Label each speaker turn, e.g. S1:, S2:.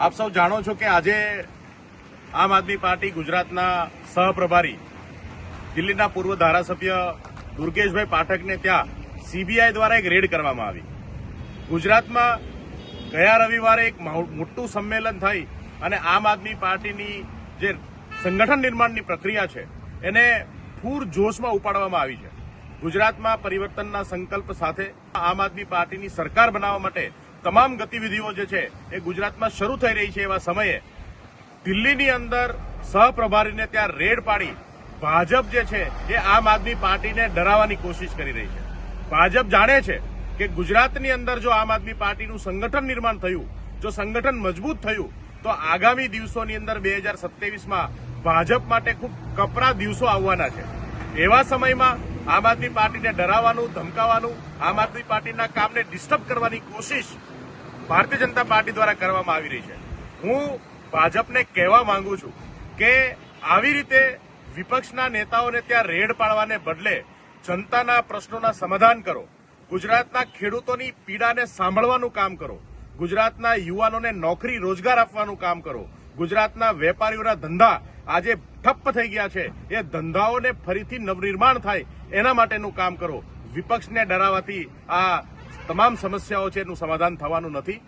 S1: આપ સૌ જાણો છો કે આજે આમ આદમી પાર્ટી ગુજરાતના સહપ્રભારી દિલ્હીના પૂર્વ ધારાસભ્ય દુર્ગેશભાઈ પાઠકને ત્યાં સીબીઆઈ દ્વારા એક રેડ કરવામાં આવી. ગુજરાતમાં ગયા રવિવારે એક મોટું સંમેલન થઈ અને આમ આદમી પાર્ટીની જે સંગઠન નિર્માણની પ્રક્રિયા છે એને પૂર જોશમાં ઉપાડવામાં આવી છે. ગુજરાતમાં પરિવર્તનના સંકલ્પ સાથે આમ આદમી પાર્ટીની સરકાર બનાવવા માટે તમામ ગતિવિધિઓ જે છે એ ગુજરાતમાં શરૂ થઈ રહી છે. એવા સમયે દિલ્હીની અંદર સહપ્રભારીને ત્યાં રેડ પાડી ભાજપ જે છે એ આમ આદમી પાર્ટીને ડરાવવાની કોશિશ કરી રહી છે. ભાજપ જાણે છે કે ગુજરાતની અંદર જો આમ આદમી પાર્ટીનું સંગઠન નિર્માણ થયું, જો સંગઠન મજબૂત થયું તો આગામી દિવસોની અંદર 2027માં ભાજપ માટે ખૂબ કપરા દિવસો આવવાના છે. એવા સમયમાં આમ આદમી પાર્ટીને ડરાવવાનું, ધમકાવવાનું, આમ આદમી પાર્ટીના કામને ડિસ્ટર્બ કરવાની કોશિશ ભારતીય જનતા પાર્ટી દ્વારા કરવામાં આવી રહી છે. હું ભાજપને કહેવા માંગુ છું કે આવી રીતે વિપક્ષના નેતાઓને ત્યાં રેડ પાડવાને બદલે જનતાના પ્રશ્નોના સમાધાન કરો, ગુજરાતના ખેડૂતોની પીડાને સાંભળવાનું કામ કરો, ગુજરાતના યુવાનોને નોકરી રોજગાર આપવાનું કામ કરો, ગુજરાતના વેપારીઓના ધંધા આજે ઠપ્પ થઈ ગયા છે એ ધંધાઓને ફરીથી નવનિર્માણ થાય એના માટેનું કામ કરો. વિપક્ષને ડરાવવાથી આ તમામ સમસ્યાઓ છે એનું સમાધાન થવાનું નથી.